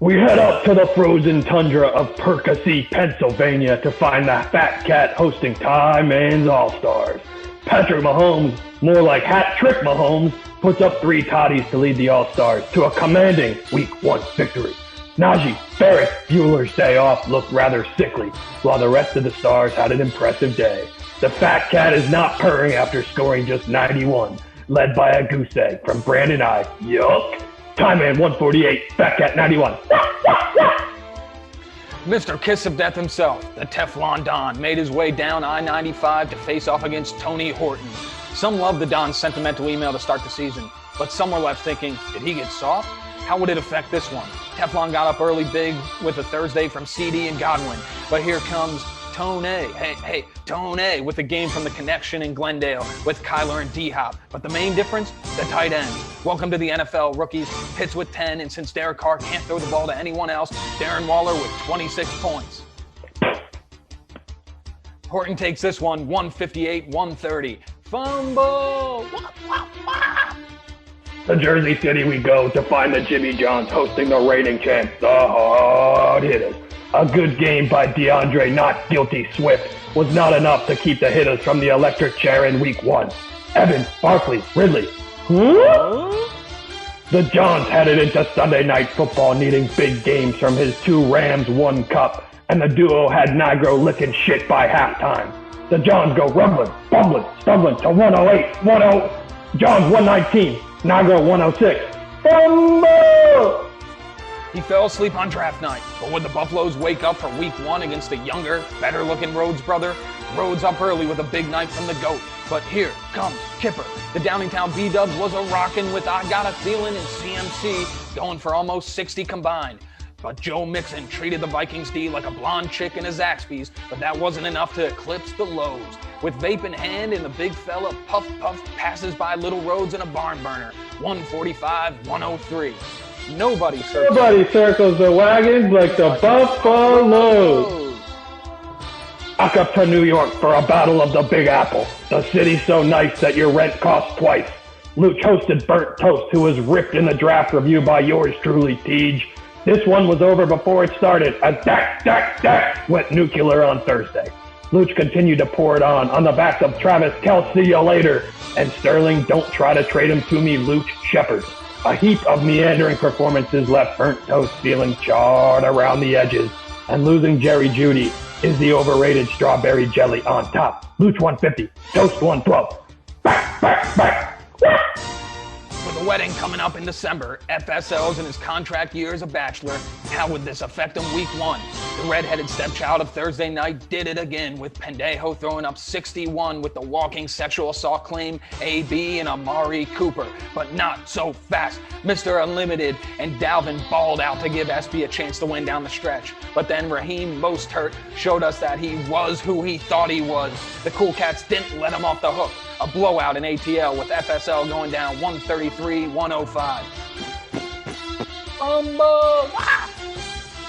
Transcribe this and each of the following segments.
We head up to the frozen tundra of Percy, Pennsylvania to find the Fat Cat hosting Ty Man's All-Stars. Patrick Mahomes, more like Hat Trick Mahomes, puts up 3 toddies to lead the All-Stars to a commanding Week 1 victory. Najee, Barrett, Bueller's day off looked rather sickly, while the rest of the Stars had an impressive day. The Fat Cat is not purring after scoring just 91, led by a goose egg from Brandon I. Yuck. Time Man 148, Fat Cat 91. Mr. Kiss of Death himself, the Teflon Don, made his way down I-95 to face off against Tony Horton. Some loved the Don's sentimental email to start the season, but some were left thinking, did he get soft? How would it affect this one? Teflon got up early big with a Thursday from CD and Godwin, but here comes Tone, Tone, with a game from the connection in Glendale with Kyler and D-Hop. But the main difference, the tight ends. Welcome to the NFL, rookies. Pitts with 10, and since Derek Carr can't throw the ball to anyone else, Darren Waller with 26 points. Horton takes this one, 158-130. Fumble! To Jersey City we go to find the Jimmy Johns hosting the reigning champs, the Hard Hitters. A good game by DeAndre Not Guilty Swift was not enough to keep the hitters from the electric chair in Week 1. Evans, Barkley, Ridley. The Johns headed into Sunday Night Football needing big games from his 2 Rams 1 cup, and the duo had Nigro licking shit by halftime. The Johns go rumbling, bumbling, stumbling to 108, 10. Johns 119, Nigro 106. Fumble! He fell asleep on draft night, but would the Buffaloes wake up for Week 1 against a younger, better-looking Rhodes brother? Rhodes up early with a big night from the GOAT, but here comes Kipper. The Downingtown B-Dubs was a rockin' with I Got a Feelin' and CMC going for almost 60 combined. But Joe Mixon treated the Vikings D like a blonde chick in a Zaxby's, but that wasn't enough to eclipse the lows. With vape in hand and the big fella puff passes by Little Rhodes in a barn burner, 145-103. Nobody circles the wagons like the Buffaloes. Back up to New York for a battle of the Big Apple. The city's so nice that your rent costs twice. Luch hosted Burnt Toast, who was ripped in the draft review by yours truly, Tej. This one was over before it started, as Dak went nuclear on Thursday. Luch continued to pour it on the backs of Travis Kelce, see you later, and Sterling, don't try to trade him to me, Luch Shepard. A heap of meandering performances left Burnt Toast feeling charred around the edges, and losing Jerry Jeudy is the overrated strawberry jelly on top. Luch 150, Toast 112. Back. With a wedding coming up in December, FSL's in his contract year as a bachelor, how would this affect him Week 1? The redheaded stepchild of Thursday night did it again, with Pendejo throwing up 61 with the walking sexual assault claim, AB and Amari Cooper. But not so fast. Mr. Unlimited and Dalvin balled out to give SB a chance to win down the stretch. But then Raheem Mostert showed us that he was who he thought he was. The Cool Cats didn't let him off the hook. A blowout in ATL with FSL going down 133-105.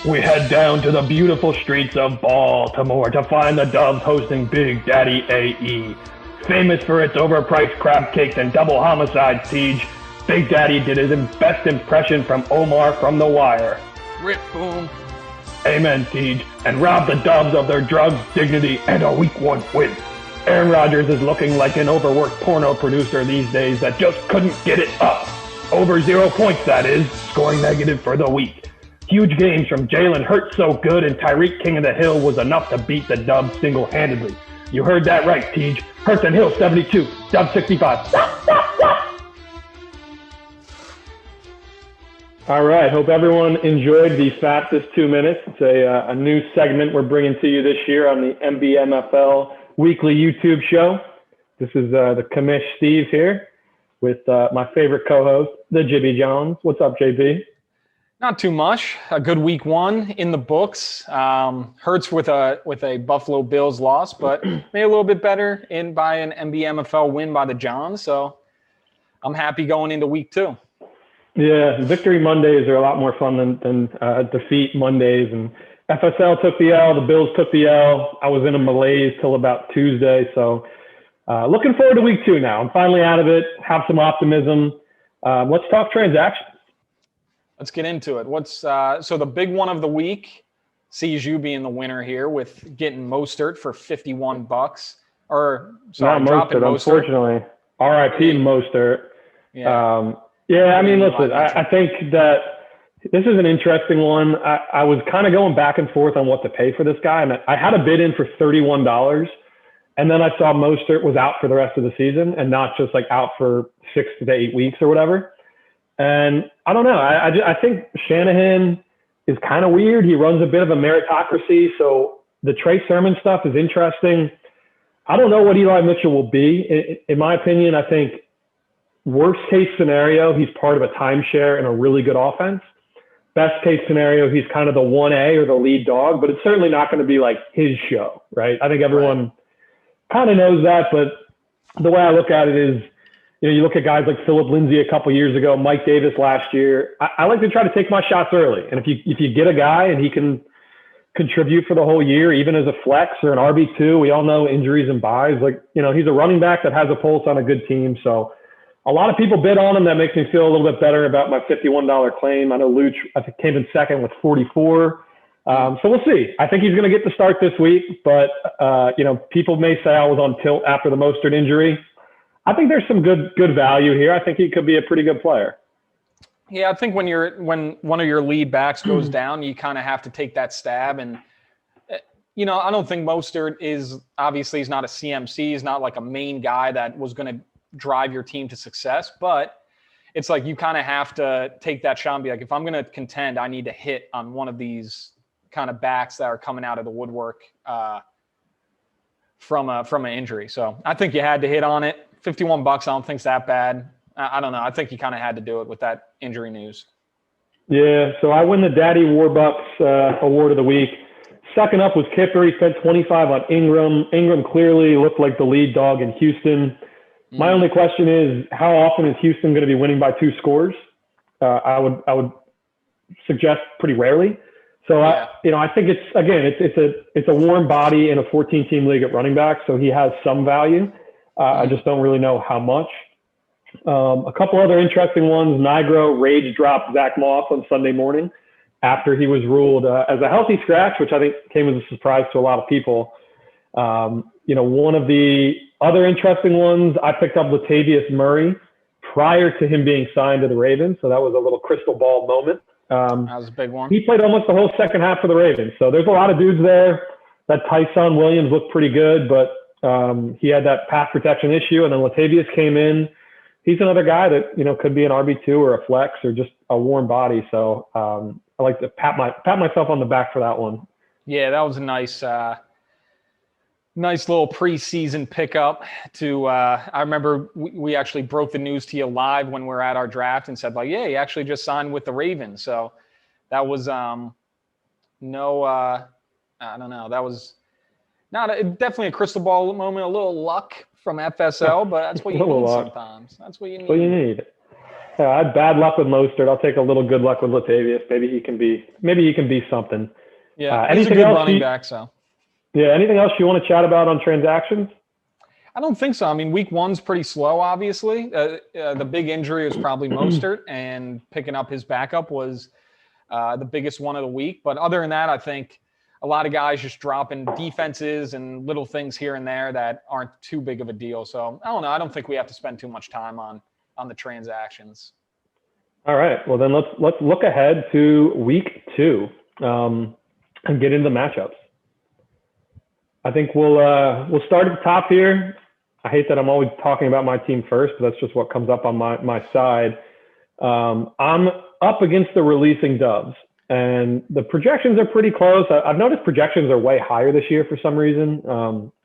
We head down to the beautiful streets of Baltimore to find the Doves hosting Big Daddy AE. Famous for its overpriced crab cakes and double homicide siege, Big Daddy did his best impression from Omar from The Wire. Rip boom. Amen, Tej, and robbed the Doves of their drugs, dignity, and a Week 1 win. Aaron Rodgers is looking like an overworked porno producer these days that just couldn't get it up. Over 0 points, that is, scoring negative for the week. Huge games from Jalen Hurts so good and Tyreek King of the Hill was enough to beat the Dubs single-handedly. You heard that right, Tej. Hurts and Hill 72, Dubs 65. All right, hope everyone enjoyed the fastest 2 minutes. It's a new segment we're bringing to you this year on the MBMFL weekly YouTube show. This is the commish Steve here with my favorite co-host, the Jibby Johns. What's up, JP? Not too much. A good Week 1 in the books. Hurts with a Buffalo Bills loss, but made a little bit better by an MBMFL win by the Johns. So I'm happy going into Week 2. Yeah, victory Mondays are a lot more fun than defeat Mondays. And FSL took the L, the Bills took the L. I was in a malaise till about Tuesday. So looking forward to Week 2 now. I'm finally out of it. Have some optimism. Let's talk transactions. Let's get into it. What's so the big one of the week sees you being the winner here with getting Mostert for $51, or sorry, Not dropping Mostert, Mostert. unfortunately. R.I.P. Mostert. Yeah. I mean, listen, I think that this is an interesting one. I was kind of going back and forth on what to pay for this guy, and I had a bid in for $31, and then I saw Mostert was out for the rest of the season and not just like out for 6 to 8 weeks or whatever. And I don't know. I think Shanahan is kind of weird. He runs a bit of a meritocracy. So the Trey Sermon stuff is interesting. I don't know what Eli Mitchell will be. In my opinion, I think worst case scenario, he's part of a timeshare in a really good offense. Best case scenario, he's kind of the 1A or the lead dog, but it's certainly not going to be like his show, right? I think everyone kind of knows that, but the way I look at it is, you look at guys like Philip Lindsay a couple years ago, Mike Davis last year. I like to try to take my shots early. And if you get a guy and he can contribute for the whole year, even as a flex or an RB2, we all know injuries and buys. He's a running back that has a pulse on a good team. So a lot of people bid on him. That makes me feel a little bit better about my $51 claim. I know Luch, I think, came in second with 44. So we'll see. I think he's going to get the start this week, but people may say I was on tilt after the Mostert injury. I think there's some good value here. I think he could be a pretty good player. Yeah, I think when one of your lead backs goes down, you kind of have to take that stab. And I don't think Mostert is obviously he's not a CMC. He's not like a main guy that was going to drive your team to success. But it's like you kind of have to take that shot and be like, if I'm going to contend, I need to hit on one of these kind of backs that are coming out of the woodwork from an injury. So I think you had to hit on it. $51, I don't think's that bad. I don't know. I think you kind of had to do it with that injury news. Yeah, so I win the Daddy Warbucks award of the week. Second up was Kipper. He spent $25 on Ingram. Ingram clearly looked like the lead dog in Houston. My only question is, how often is Houston going to be winning by 2 scores? I would suggest pretty rarely. So I think it's a warm body in a 14-team league at running back, so he has some value. I just don't really know how much. A couple other interesting ones. Nigro rage dropped Zach Moss on Sunday morning after he was ruled as a healthy scratch, which I think came as a surprise to a lot of people. One of the other interesting ones, I picked up Latavius Murray prior to him being signed to the Ravens. So that was a little crystal ball moment. That was a big one. He played almost the whole second half for the Ravens. So there's a lot of dudes there. That Tyson Williams looked pretty good, but he had that pass protection issue, and then Latavius came in. He's another guy that could be an RB2 or a flex or just a warm body. So I like to pat myself on the back for that one. Yeah, that was a nice little preseason pickup. I remember we actually broke the news to you live when we were at our draft and said he actually just signed with the Ravens. So that was I don't know. That was definitely a crystal ball moment, a little luck from FSL, but that's what you need sometimes. That's what you need. What you need. Yeah, I had bad luck with Mostert. I'll take a little good luck with Latavius. Maybe he can be something. Yeah, he's a good running back. So. Yeah. Anything else you want to chat about on transactions? I don't think so. I mean, week 1's pretty slow, obviously. The big injury was probably Mostert, and picking up his backup was the biggest one of the week. But other than that, I think a lot of guys just dropping defenses and little things here and there that aren't too big of a deal. So I don't know. I don't think we have to spend too much time on the transactions. All right. Well, then let's look ahead to week 2 and get into the matchups. I think we'll start at the top here. I hate that I'm always talking about my team first, but that's just what comes up on my side. I'm up against the releasing Dubs. And the projections are pretty close. I've noticed projections are way higher this year for some reason.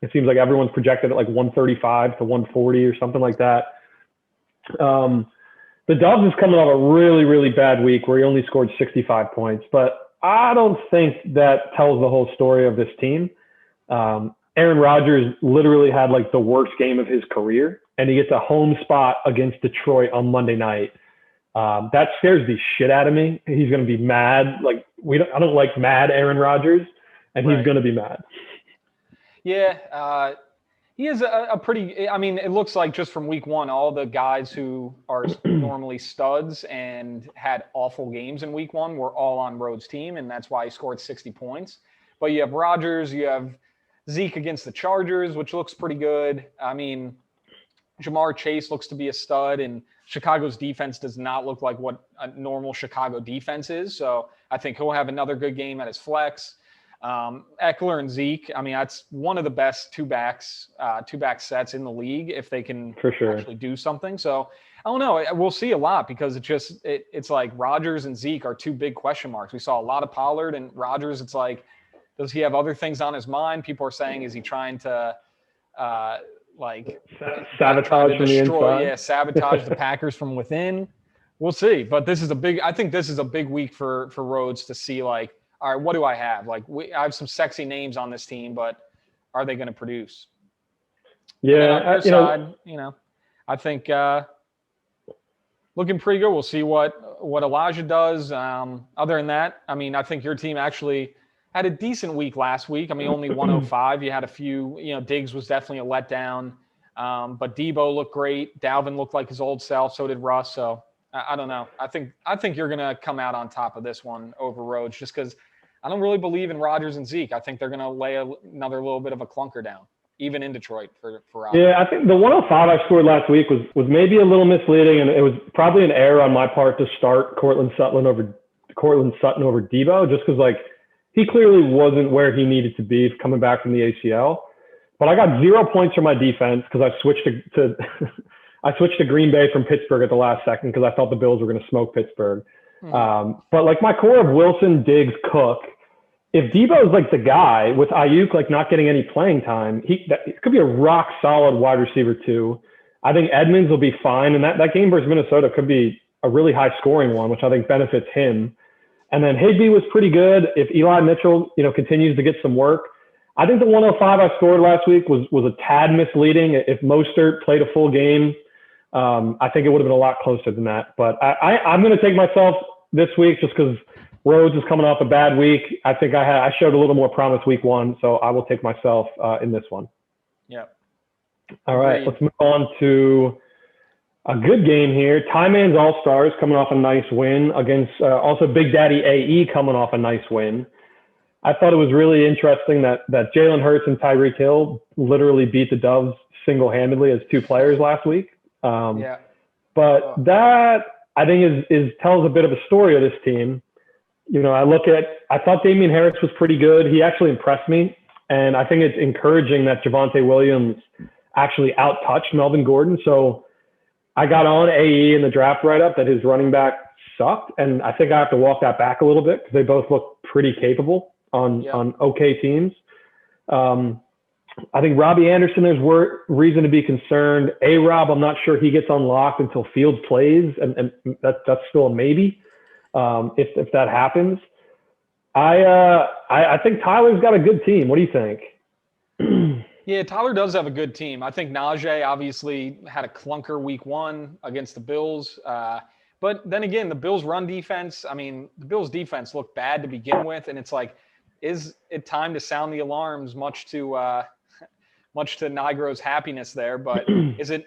It seems like everyone's projected at like 135 to 140 or something like that. The Dubs is coming off a really, really bad week where he only scored 65 points. But I don't think that tells the whole story of this team. Aaron Rodgers literally had like the worst game of his career, and he gets a home spot against Detroit on Monday night. That scares the shit out of me. He's going to be mad. I don't like mad Aaron Rodgers, and he's going to be mad. Yeah. He is a pretty, I mean, it looks like just from week one, all the guys who are normally studs and had awful games in week one were all on Rhodes' team, and that's why he scored 60 points. But you have Rodgers, you have Zeke against the Chargers, which looks pretty good. I mean, Jamar Chase looks to be a stud, and Chicago's defense does not look like what a normal Chicago defense is. So I think he'll have another good game at his flex. Eckler and Zeke, I mean, that's one of the best two-back sets in the league if they can actually do something. So I don't know. We'll see a lot because it's like Rodgers and Zeke are two big question marks. We saw a lot of Pollard and Rodgers. It's like, does he have other things on his mind? People are saying, is he trying to sabotage from the inside? Yeah, sabotage the Packers from within. We'll see. But I think this is a big week for Rhodes to see, like, all right, what do I have? Like, I have some sexy names on this team, but are they going to produce? Yeah, I think looking pretty good. We'll see what Elijah does. Other than that, I mean, I think your team actually had a decent week last week. I mean, only 105. You had a few, Diggs was definitely a letdown. But Debo looked great. Dalvin looked like his old self. So did Russ. So I don't know. I think you're going to come out on top of this one over Rhodes just because I don't really believe in Rodgers and Zeke. I think they're going to lay another little bit of a clunker down, even in Detroit for Rodgers. Yeah, I think the 105 I scored last week was maybe a little misleading, and it was probably an error on my part to start Courtland Sutton over Debo just because, like, he clearly wasn't where he needed to be coming back from the ACL. But I got 0 points for my defense because I switched to I switched to Green Bay from Pittsburgh at the last second because I thought the Bills were going to smoke Pittsburgh. But like my core of Wilson, Diggs, Cook, if Debo's like the guy with Ayuk like not getting any playing time, it could be a rock solid wide receiver too. I think Edmonds will be fine, and that game versus Minnesota could be a really high scoring one, which I think benefits him. And then Higbee was pretty good. If Eli Mitchell, continues to get some work, I think the 105 I scored last week was a tad misleading. If Mostert played a full game, I think it would have been a lot closer than that. But I'm going to take myself this week just because Rhodes is coming off a bad week. I think I showed a little more promise week one, so I will take myself in this one. Yeah. All right, let's move on to a good game here. Ty Man's All-Stars coming off a nice win against also Big Daddy AE coming off a nice win. I thought it was really interesting that Jalen Hurts and Tyreek Hill literally beat the Doves single-handedly as two players last week. But that I think tells a bit of a story of this team. I thought Damian Harris was pretty good. He actually impressed me. And I think it's encouraging that Javonte Williams actually out-touched Melvin Gordon. So I got on AE in the draft write-up that his running back sucked. And I think I have to walk that back a little bit because they both look pretty capable on okay teams. I think Robbie Anderson, there's reason to be concerned. A-Rob, I'm not sure he gets unlocked until Fields plays, and that's still a maybe if that happens. I think Tyler's got a good team. What do you think? Yeah, Tyler does have a good team. I think Najee obviously had a clunker week one against the Bills. But then again, the Bills' run defense, the Bills' defense looked bad to begin with, and it's like, is it time to sound the alarms, much to Nigro's happiness there, but is it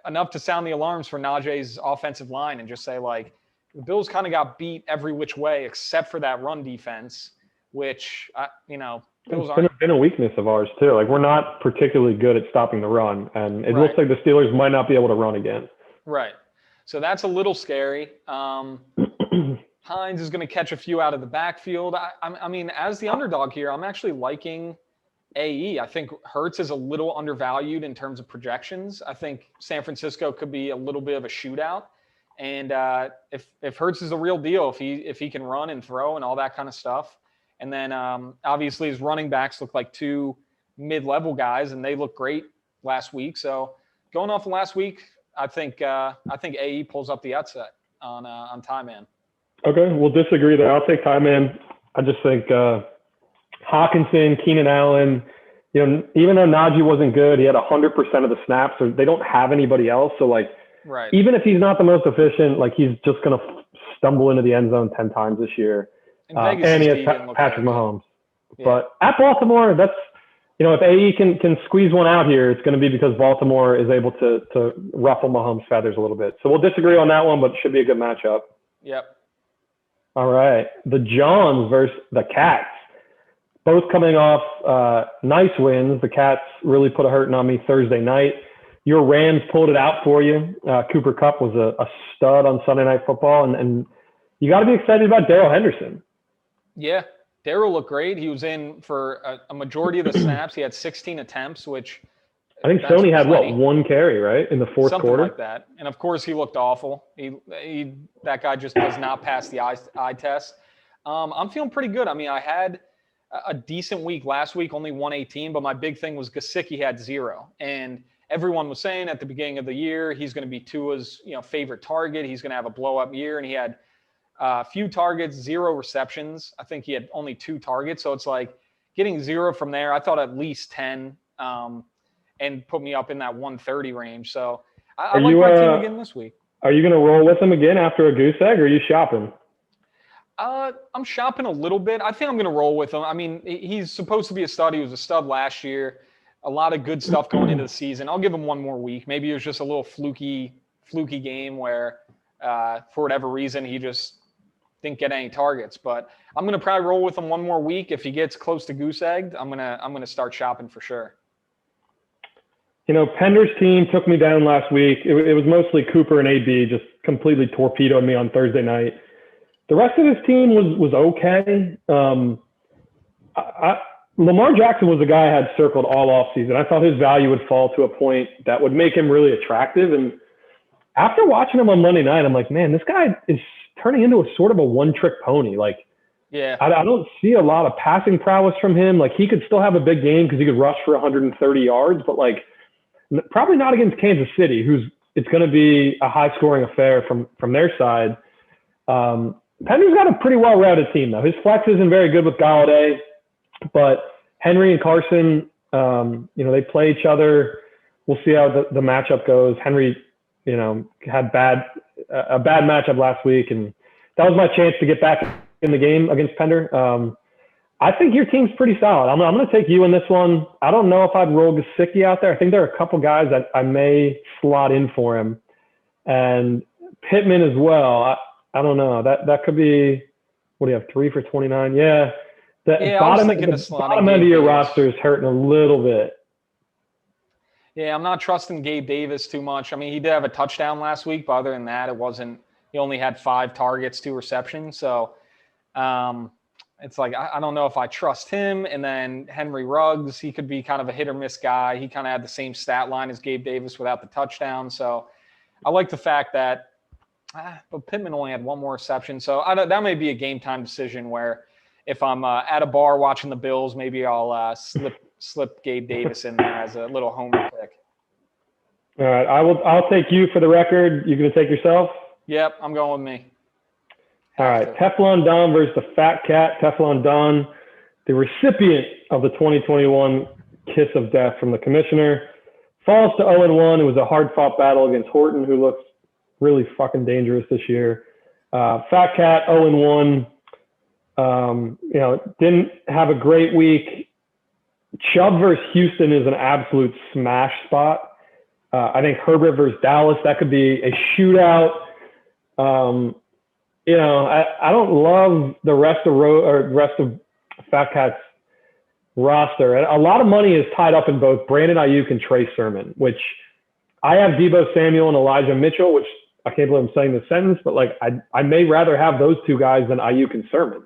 enough to sound the alarms for Najee's offensive line and just say, like, the Bills kind of got beat every which way except for that run defense, which, Bills it's been a weakness of ours too. Like, we're not particularly good at stopping the run, and it looks like the Steelers might not be able to run again. Right. So that's a little scary. Hines is going to catch a few out of the backfield. As the underdog here, I'm actually liking AE. I think Hurts is a little undervalued in terms of projections. I think San Francisco could be a little bit of a shootout. And if Hurts is the real deal, if he can run and throw and all that kind of stuff, and then obviously his running backs look like two mid-level guys, and they look great last week. So going off of last week, I think AE pulls up the upset on Ty Man. Okay, we'll disagree there. I'll take Ty Man. I just think Hawkinson, Keenan Allen, even though Najee wasn't good, he had 100% of the snaps. So they don't have anybody else. So, like, even if he's not the most efficient, like, he's just going to stumble into the end zone 10 times this year. And he has Patrick Mahomes. Yeah. But at Baltimore, if AE can squeeze one out here, it's going to be because Baltimore is able to ruffle Mahomes' feathers a little bit. So we'll disagree on that one, but it should be a good matchup. Yep. All right. The Johns versus the Cats. Both coming off nice wins. The Cats really put a hurting on me Thursday night. Your Rams pulled it out for you. Cooper Kupp was a stud on Sunday Night Football, and you got to be excited about Darrell Henderson. Yeah, Darrell looked great. He was in for a majority of the snaps. He had 16 attempts, which I think Sony had one carry, right, in the fourth quarter, something like that. And of course, he looked awful. That guy just does not pass the eye test. I'm feeling pretty good. I mean, I had a decent week last week, only 118, but my big thing was Gesicki had 0, and everyone was saying at the beginning of the year he's going to be Tua's favorite target. He's going to have a blow up year, and he had a few targets, 0 receptions. I think he had only 2 targets, so it's like getting 0 from there. I thought at least 10, and put me up in that 130 range. So I like my team again this week. Are you going to roll with him again after a goose egg, or are you shopping? I'm shopping a little bit. I think I'm going to roll with him. I mean, he's supposed to be a stud. He was a stud last year. A lot of good stuff going into the season. I'll give him one more week. Maybe it was just a little fluky game where, for whatever reason, he just didn't get any targets. But I'm going to probably roll with him one more week. If he gets close to goose egged, I'm gonna start shopping for sure. Pender's team took me down last week. It was mostly Cooper and AB just completely torpedoed me on Thursday night. The rest of his team was okay. Lamar Jackson was the guy I had circled all offseason. I thought his value would fall to a point that would make him really attractive. And after watching him on Monday night, I'm like, man, this guy is turning into a sort of a one-trick pony. Like, yeah, I don't see a lot of passing prowess from him. Like, he could still have a big game because he could rush for 130 yards, but like, probably not against Kansas City, it's going to be a high-scoring affair from their side. Pender's got a pretty well-rounded team, though. His flex isn't very good with Galladay, but Henry and Carson, they play each other. We'll see how the matchup goes. Henry, had a bad matchup last week, and that was my chance to get back in the game against Pender. I think your team's pretty solid. I'm going to take you in this one. I don't know if I'd roll Gesicki out there. I think there are a couple guys that I may slot in for him, and Pittman as well. I don't know. That could be, what do you have, 3 for 29? Yeah. The bottom end of your roster is hurting a little bit. Yeah, I'm not trusting Gabe Davis too much. I mean, he did have a touchdown last week, but other than that, he only had 5 targets, 2 receptions. So it's like, I don't know if I trust him. And then Henry Ruggs, he could be kind of a hit or miss guy. He kind of had the same stat line as Gabe Davis without the touchdown. So I like the fact that, but Pittman only had 1 more reception. So that may be a game time decision where if I'm at a bar watching the Bills, maybe I'll slip Gabe Davis in there as a little homer pick. All right, I'll take you for the record. You going to take yourself? Yep, I'm going with me. All right, Teflon Don versus the Fat Cat. Teflon Don, the recipient of the 2021 kiss of death from the commissioner, falls to 0-1. It was a hard-fought battle against Horton, who looks really fucking dangerous this year. Fat Cat 0-1. Didn't have a great week. Chubb versus Houston is an absolute smash spot. I think Herbert versus Dallas, that could be a shootout. I don't love the rest of Fat Cat's roster. A lot of money is tied up in both Brandon Ayuk and Trey Sermon, which I have Deebo Samuel and Elijah Mitchell, which I can't believe I'm saying this sentence, but like I may rather have those 2 guys than Ayuk and Sermon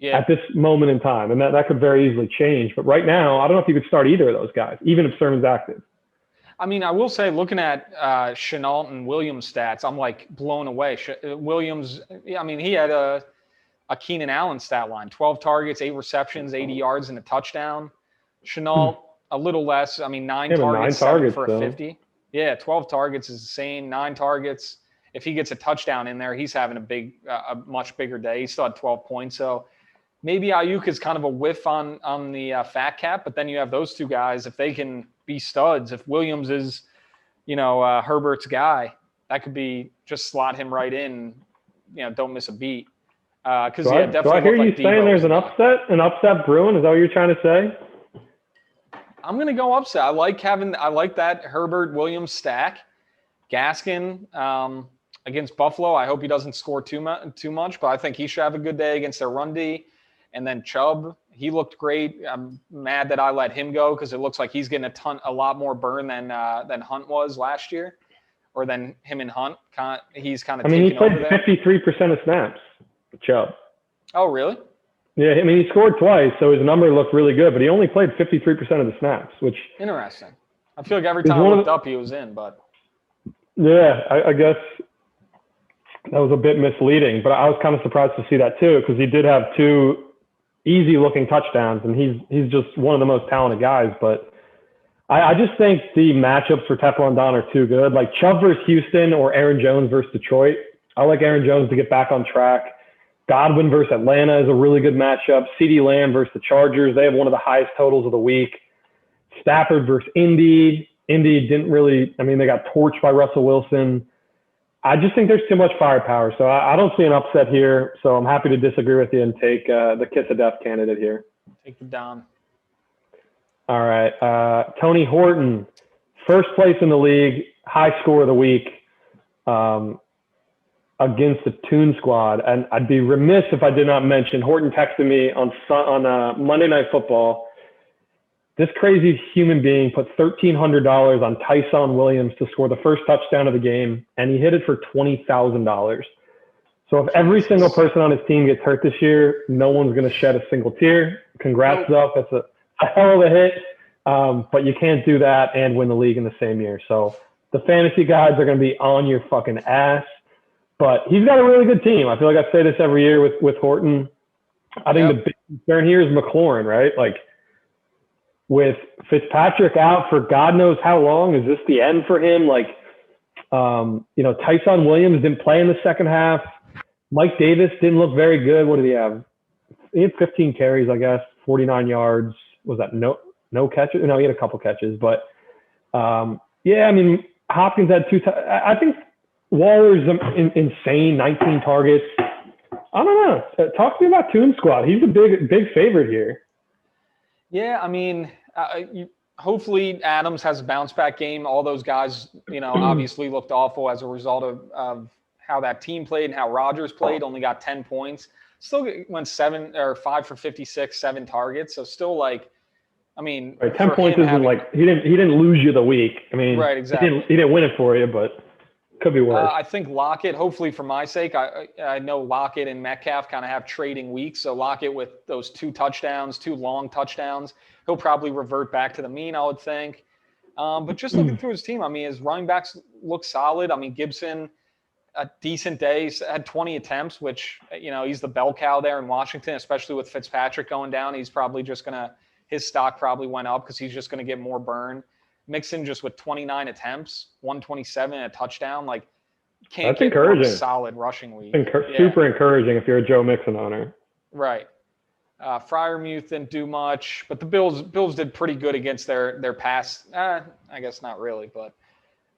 at this moment in time. And that could very easily change. But right now, I don't know if you could start either of those guys, even if Sermon's active. I mean, I will say, looking at Shenault and Williams' stats, I'm like blown away. Williams, I mean, he had a Keenan Allen stat line: 12 targets, 8 receptions, 80 yards, and a touchdown. Shenault, a little less. I mean, 9 targets for a 50. Yeah, 12 targets is insane. 9 targets. If he gets a touchdown in there, he's having a much bigger day. He still had 12 points. So maybe Ayuk is kind of a whiff on the Fat Cat, but then you have those 2 guys. If they can be studs, if Williams is, Herbert's guy, that could be just slot him right in, don't miss a beat. Definitely. Do I hear you saying there's an upset brewing? Is that what you're trying to say? I'm going to go upset. I like that Herbert Williams stack. Gaskin against Buffalo. I hope he doesn't score too much, but I think he should have a good day against their run D. And then Chubb, he looked great. I'm mad that I let him go because it looks like he's getting a lot more burn than Hunt was last year, or than him and Hunt. He's kind of. I mean, he played 53% of snaps. Chubb. Oh, really? Yeah, I mean, he scored twice, so his number looked really good, but he only played 53% of the snaps, which. Interesting. I feel like every time I looked up, he was in, but. Yeah, I guess that was a bit misleading, but I was kind of surprised to see that too, because he did have 2 easy-looking touchdowns, and he's just one of the most talented guys. But I just think the matchups for Teflon Don are too good. Like Chubb versus Houston or Aaron Jones versus Detroit. I like Aaron Jones to get back on track. Godwin versus Atlanta is a really good matchup. CeeDee Lamb versus the Chargers. They have one of the highest totals of the week. Stafford versus Indy. Indy didn't really, I mean, they got torched by Russell Wilson. I just think there's too much firepower. So I don't see an upset here. So I'm happy to disagree with you and take the kiss of death candidate here. Take the Don. All right. Tony Horton, first place in the league, high score of the week against the Toon Squad. And I'd be remiss if I did not mention, Horton texted me on Monday Night Football. This crazy human being put $1,300 on Tyson Williams to score the first touchdown of the game, and he hit it for $20,000. So if every single person on his team gets hurt this year, no one's going to shed a single tear. Congrats, though. That's a hell of a hit. But you can't do that and win the league in the same year. So the fantasy guys are going to be on your fucking ass. But he's got a really good team. I feel like I say this every year with Horton. I think the big concern here is McLaurin, right? Like, with Fitzpatrick out for God knows how long, is this the end for him? Like, Tyson Williams didn't play in the second half. Mike Davis didn't look very good. What did he have? He had 15 carries, I guess, 49 yards. Was that no catches? No, he had a couple catches. But, I mean, Hopkins had 2 I think Waller's insane, 19 targets. I don't know. Talk to me about Toon Squad. He's a big favorite here. Yeah, I mean, hopefully Adams has a bounce back game. All those guys, obviously looked awful as a result of how that team played and how Rodgers played. Only got 10 points. Still went 5 for 56, 7 targets. So still right, 10 points isn't like he didn't lose you the week. I mean, right, exactly. He didn't win it for you, but could be worse. I think Lockett, hopefully for my sake, I know Lockett and Metcalf kind of have trading weeks. So Lockett with those 2 long touchdowns, he'll probably revert back to the mean, I would think. But just looking through his team, I mean, his running backs look solid. I mean, Gibson, a decent day, had 20 attempts, which, he's the bell cow there in Washington, especially with Fitzpatrick going down. He's probably just his stock probably went up because he's just going to get more burn. Mixon just with 29 attempts, 127 and a touchdown. Like, can't That's get encouraging. A solid rushing week. Super encouraging if you're a Joe Mixon owner. Right. Freiermuth didn't do much, but the Bills did pretty good against their pass. I guess not really, but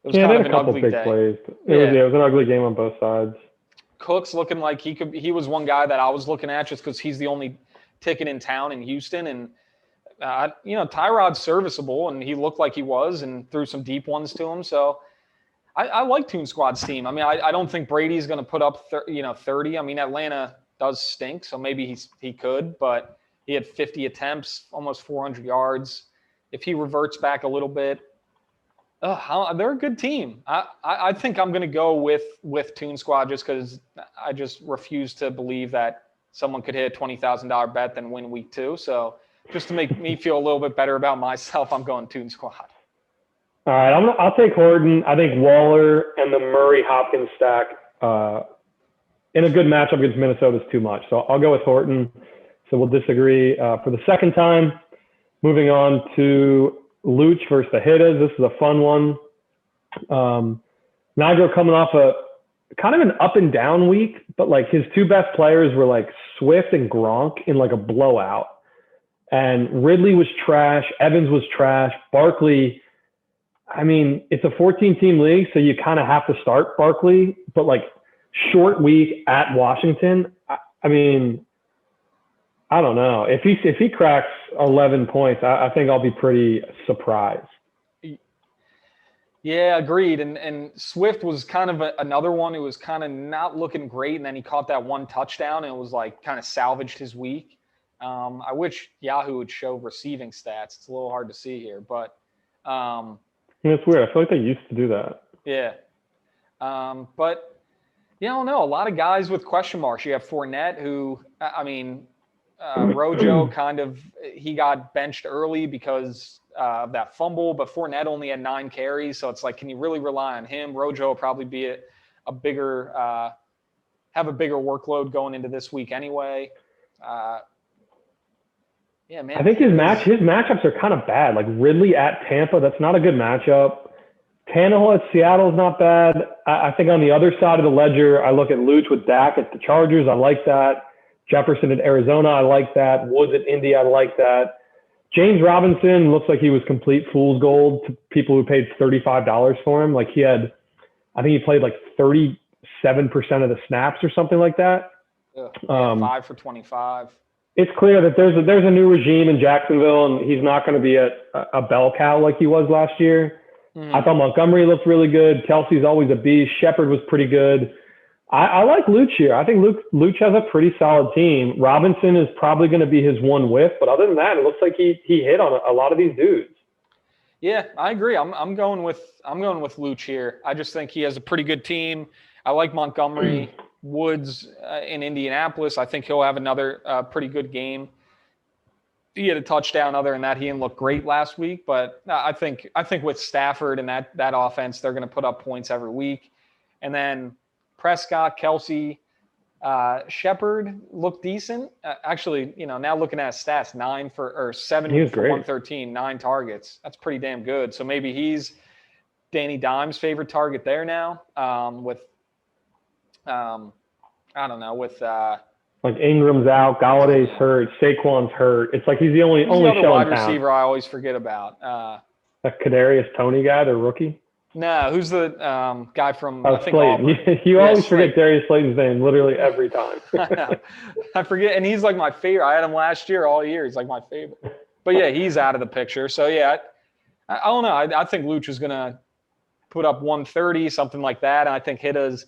it was kind of an ugly day. Plays. It was an ugly game on both sides. Cook's looking like he was one guy that I was looking at just because he's the only ticket in town in Houston, and Tyrod's serviceable, and he looked like he was, and threw some deep ones to him. So I like Toon Squad's team. I mean, I don't think Brady's going to put up 30. I mean, Atlanta does stink, so maybe he could, but he had 50 attempts, almost 400 yards. If he reverts back a little bit, they're a good team. I think I'm going to go with Toon Squad just because I just refuse to believe that someone could hit a $20,000 bet and win week 2. So just to make me feel a little bit better about myself, I'm going Toon Squad. All right, I'll take Horton. I think Waller and the Murray-Hopkins stack in a good matchup against Minnesota is too much. So I'll go with Horton. So we'll disagree for the second time. Moving on to Luch versus the Hittas. This is a fun one. Nigel coming off a kind of an up and down week, but like his 2 best players were like Swift and Gronk in like a blowout. And Ridley was trash. Evans was trash. Barkley, I mean, it's a 14-team league, so you kind of have to start Barkley, but like short week at Washington. I mean, I don't know. If he cracks 11 points, I think I'll be pretty surprised. Yeah, agreed. And Swift was kind of another one who was kind of not looking great, and then he caught that one touchdown, and it was like kind of salvaged his week. I wish Yahoo would show receiving stats. It's a little hard to see here, but it's weird. I feel like they used to do that. Yeah. But yeah, I don't know. A lot of guys with question marks. You have Fournette, who, I mean, Rojo he got benched early because of that fumble, but Fournette only had 9 carries. So it's like, can you really rely on him? Rojo will probably be have a bigger workload going into this week anyway. Yeah, man. I think his matchups are kind of bad. Like Ridley at Tampa, that's not a good matchup. Tannehill at Seattle is not bad. I think on the other side of the ledger, I look at Luch with Dak at the Chargers. I like that. Jefferson at Arizona, I like that. Woods at Indy, I like that. James Robinson looks like he was complete fool's gold to people who paid $35 for him. Like I think he played like 37% of the snaps or something like that. 5 for 25. It's clear that there's a new regime in Jacksonville, and he's not going to be a bell cow like he was last year. I thought Montgomery looked really good. Kelsey's always a beast. Shepard was pretty good. I like Luch here. I think Luch has a pretty solid team. Robinson is probably going to be his one whiff, but other than that, it looks like he hit on a lot of these dudes. Yeah, I agree. I'm going with Luch here. I just think he has a pretty good team. I like Montgomery. Woods in Indianapolis. I think he'll have another pretty good game. He had a touchdown. Other than that, he didn't look great last week. But I think with Stafford and that offense, they're going to put up points every week. And then Prescott, Kelsey, Shepard looked decent. Actually, now looking at his stats, 7 for 113, 9 targets. That's pretty damn good. So maybe he's Danny Dimes' favorite target there now. I don't know, with like Ingram's out, Galladay's hurt, Saquon's hurt. It's like he's the only show wide receiver I always forget about. That Kadarius Toney guy, the rookie. No, who's the guy from I think Slayton. You always forget Darius Slayton's name literally every time. I forget, and he's like my favorite. I had him last year all year. He's like my favorite. But yeah, he's out of the picture. So yeah, I don't know. I think Luch is gonna put up 130, something like that, and I think Hitta is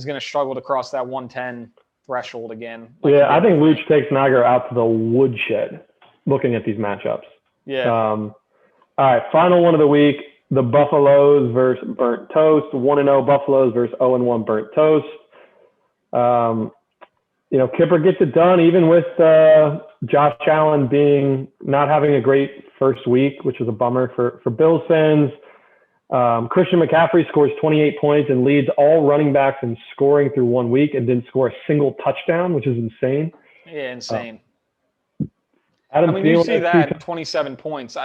going to struggle to cross that 110 threshold again. I think Luch takes Niagara out to the woodshed looking at these matchups. Yeah. All right, final one of the week, the Buffaloes versus Burnt Toast, 1-0 Buffaloes versus 0-1 Burnt Toast. Kipper gets it done even with Josh Allen not having a great first week, which was a bummer for Bills fans. Christian McCaffrey scores 28 points and leads all running backs in scoring through 1 week and didn't score a single touchdown, which is insane. Yeah, insane. You see that 27 points.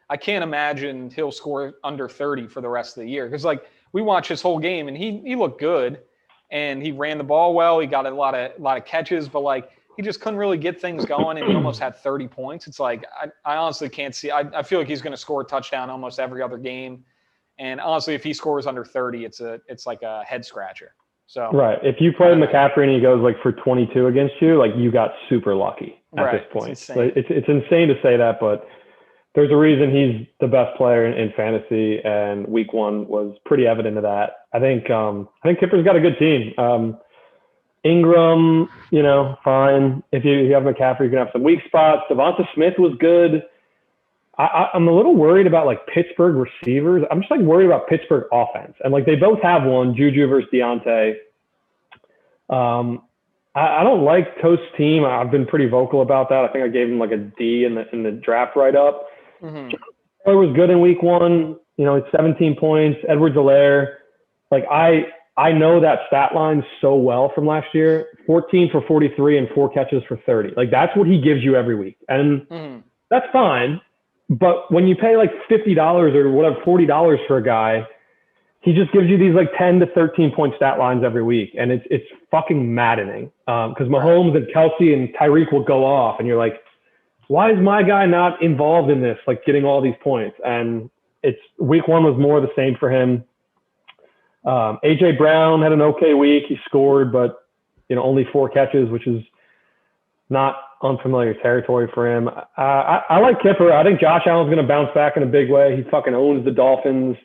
I can't imagine he'll score under 30 for the rest of the year because, we watched his whole game and he looked good and he ran the ball well. He got a lot of catches, but he just couldn't really get things going and he almost had 30 points. It's I honestly can't see. I feel like he's going to score a touchdown almost every other game. And honestly, if he scores under 30, it's like a head scratcher. So right. If you play McCaffrey and he goes for 22 against you, you got super lucky at this point. It's insane to say that, but there's a reason he's the best player in fantasy, and week 1 was pretty evident of that. I think Kipper's got a good team. Ingram, fine. If you have McCaffrey, you can have some weak spots. Devonta Smith was good. I'm a little worried about Pittsburgh receivers. I'm just worried about Pittsburgh offense. And they both have one, Juju versus Deontay. I don't like Toast's team. I've been pretty vocal about that. I think I gave him a D in the draft write-up. Mm-hmm. Was good in week 1. It's 17 points. Edwards-Helaire. I know that stat line so well from last year. 14 for 43 and 4 catches for 30. That's what he gives you every week. And that's fine. But when you pay $50 or whatever, $40 for a guy, he just gives you these 10 to 13 point stat lines every week. And it's fucking maddening. Because Mahomes and Kelsey and Tyreek will go off and you're like, why is my guy not involved in this? Getting all these points. And week 1 was more of the same for him. AJ Brown had an okay week. He scored, but only 4 catches, which is not unfamiliar territory for him. I like Kipper. I think Josh Allen's going to bounce back in a big way. He fucking owns the Dolphins.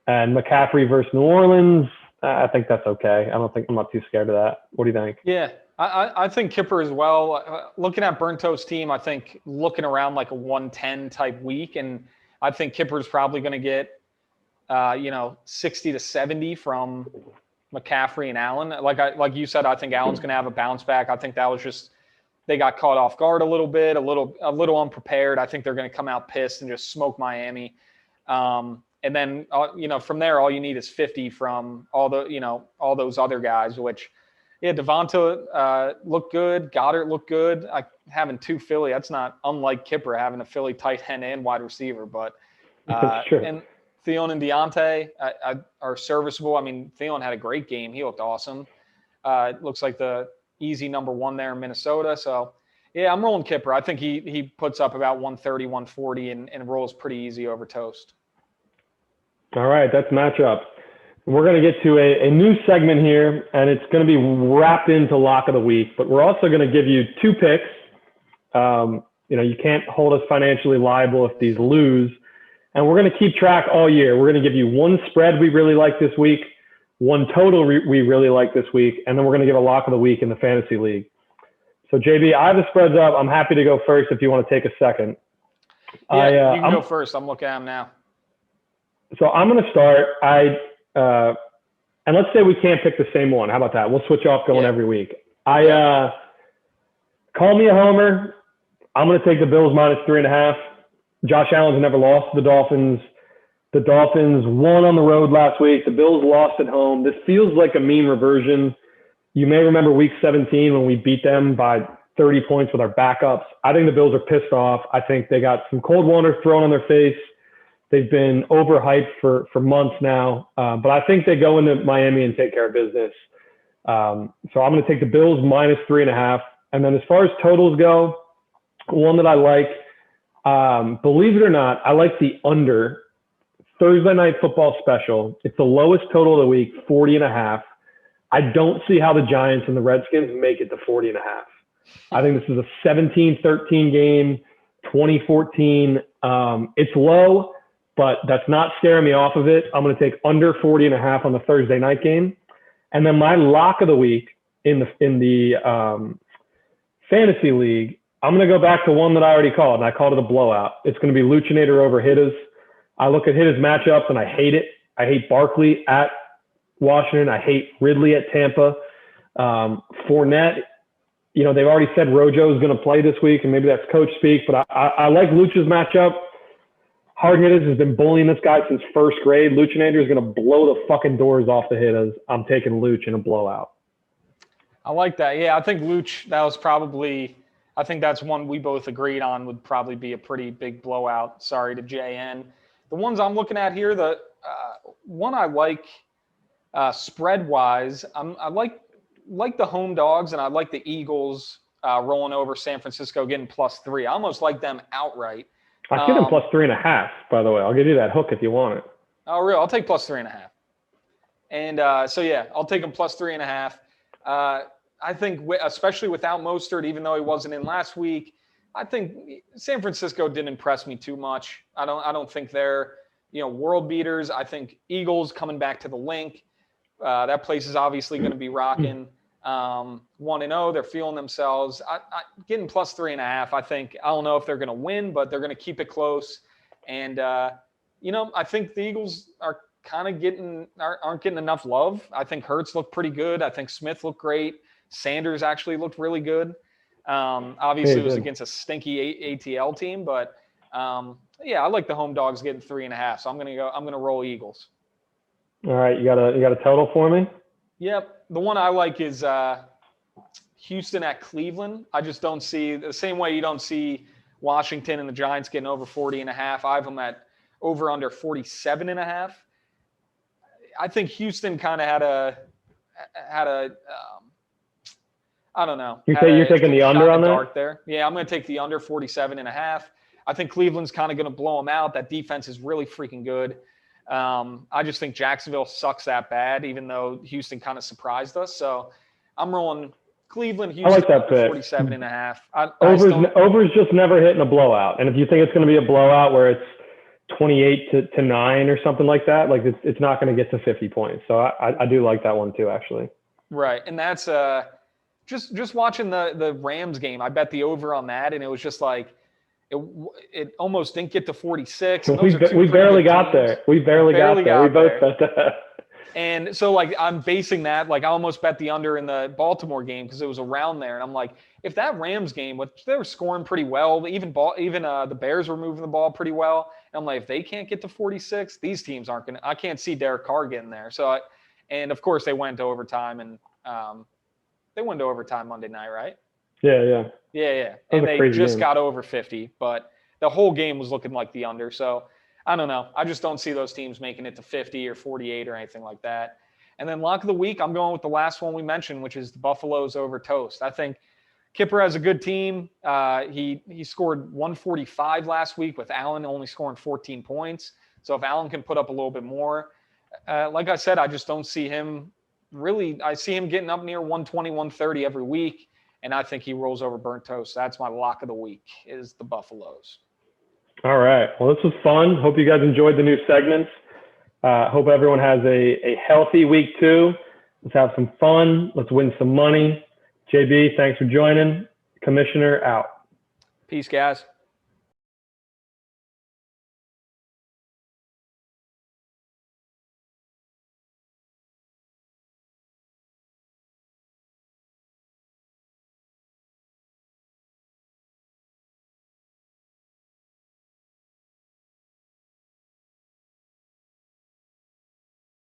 And McCaffrey versus New Orleans, I think that's okay. I'm not too scared of that. What do you think? Yeah, I think Kipper as well. Looking at Burnt Toast team, I think looking around like a 110 type week, and I think Kipper's probably going to get, 60 to 70 from McCaffrey and Allen. Like you said, I think Allen's going to have a bounce back. I think that was just they got caught off guard a little bit, a little unprepared. I think they're going to come out pissed and just smoke Miami. And then, from there, all you need is 50 from all those other guys, which, yeah, Devonta looked good. Goddard looked good. Having two Philly, that's not unlike Kipper having a Philly tight end and wide receiver. But and Theon and Deontay are serviceable. I mean, Theon had a great game. He looked awesome. It looks like the easy number one there in Minnesota. So, yeah, I'm rolling Kipper. I think he puts up about 130, 140 and rolls pretty easy over Toast. All right, that's matchups. We're going to get to a new segment here, and it's going to be wrapped into Lock of the Week, but we're also going to give you two picks. You can't hold us financially liable if these lose, and we're going to keep track all year. We're going to give you one spread we really like this week, one total we really like this week, and then we're going to give a Lock of the Week in the Fantasy League. So, JB, I have the spreads up. I'm happy to go first if you want to take a second. Yeah, you can go first. I'm looking at them now. So I'm going to start. And let's say we can't pick the same one. How about that? We'll switch off going every week. Call me a homer. I'm going to take the Bills -3.5. Josh Allen's never lost to the Dolphins. The Dolphins won on the road last week. The Bills lost at home. This feels like a mean reversion. You may remember week 17 when we beat them by 30 points with our backups. I think the Bills are pissed off. I think they got some cold water thrown on their face. They've been overhyped for months now, but I think they go into Miami and take care of business. So I'm going to take the Bills -3.5. And then as far as totals go, one that I like, believe it or not, I like the under Thursday Night Football special. It's the lowest total of the week, 40.5. I don't see how the Giants and the Redskins make it to 40.5. I think this is a 17-13 game, 2014. It's low, but that's not scaring me off of it. I'm going to take under 40.5 on the Thursday night game. And then my lock of the week in the fantasy league, I'm going to go back to one that I already called, and I called it a blowout. It's going to be Luchinator over Hittas. I look at Hittas matchups, and I hate it. I hate Barkley at Washington. I hate Ridley at Tampa. Fournette, they've already said Rojo is going to play this week, and maybe that's coach speak, but I like Luch's matchup. Hard Hitters has been bullying this guy since first grade. Luchinator is going to blow the fucking doors off the Hitters. I'm taking Luch in a blowout. I like that. Yeah, I think Luch, I think that's one we both agreed on would probably be a pretty big blowout. Sorry to JN. The ones I'm looking at here, the one I like spread-wise, I like the home dogs, and I like the Eagles rolling over San Francisco, getting +3. I almost like them outright. I'll give them +3.5, by the way. I'll give you that hook if you want it. Oh, really? I'll take +3.5. And I'll take them +3.5. I think, especially without Mostert, even though he wasn't in last week, I think San Francisco didn't impress me too much. I don't think they're, world beaters. I think Eagles coming back to the link. That place is obviously going to be rocking. 1-0, they're feeling themselves. Getting +3.5. I don't know if they're going to win, but they're going to keep it close. And I think the Eagles are kind of aren't getting enough love. I think Hurts looked pretty good. I think Smith looked great. Sanders actually looked really good. Obviously, it was against a stinky ATL team, but I like the home dogs getting 3.5. So I'm gonna roll Eagles. All right, you got a total for me? Yep. The one I like is Houston at Cleveland. I just don't see the same way you don't see Washington and the Giants getting over 40.5. I have them at over under 47.5. I think Houston kind of had a I don't know. You're taking the under on that? There. Yeah, I'm going to take the under 47.5. I think Cleveland's kind of going to blow them out. That defense is really freaking good. I just think Jacksonville sucks that bad, even though Houston kind of surprised us. So I'm rolling Cleveland, I Houston, like that pick. 47.5. Overs just never hit in a blowout. And if you think it's going to be a blowout where it's 28 to 9 or something like that, like it's not going to get to 50 points. So I do like that one too, actually. Right. And that's just watching the Rams game. I bet the over on that, and it was just like it almost didn't get to 46. We barely got there. We barely got there. We both bet that. And so, like, I'm basing that, like, I almost bet the under in the Baltimore game because it was around there. And I'm like, if that Rams game, which they were scoring pretty well, even the Bears were moving the ball pretty well. And I'm like, if they can't get to 46, these teams aren't going to – I can't see Derek Carr getting there. So, and, of course, they went to overtime. And they went to overtime Monday night, right? Yeah. And they just got over 50. But the whole game was looking like the under. So – I don't know. I just don't see those teams making it to 50 or 48 or anything like that. And then lock of the week, I'm going with the last one we mentioned, which is the Buffaloes over Toast. I think Kipper has a good team. He scored 145 last week with Allen only scoring 14 points. So if Allen can put up a little bit more, like I said, I just don't see him really. I see him getting up near 120, 130 every week. And I think he rolls over Burnt Toast. That's my lock of the week is the Buffaloes. All right. Well, this was fun. Hope you guys enjoyed the new segments. Hope everyone has a healthy week 2. Let's have some fun. Let's win some money. JB, thanks for joining. Commissioner out. Peace, guys.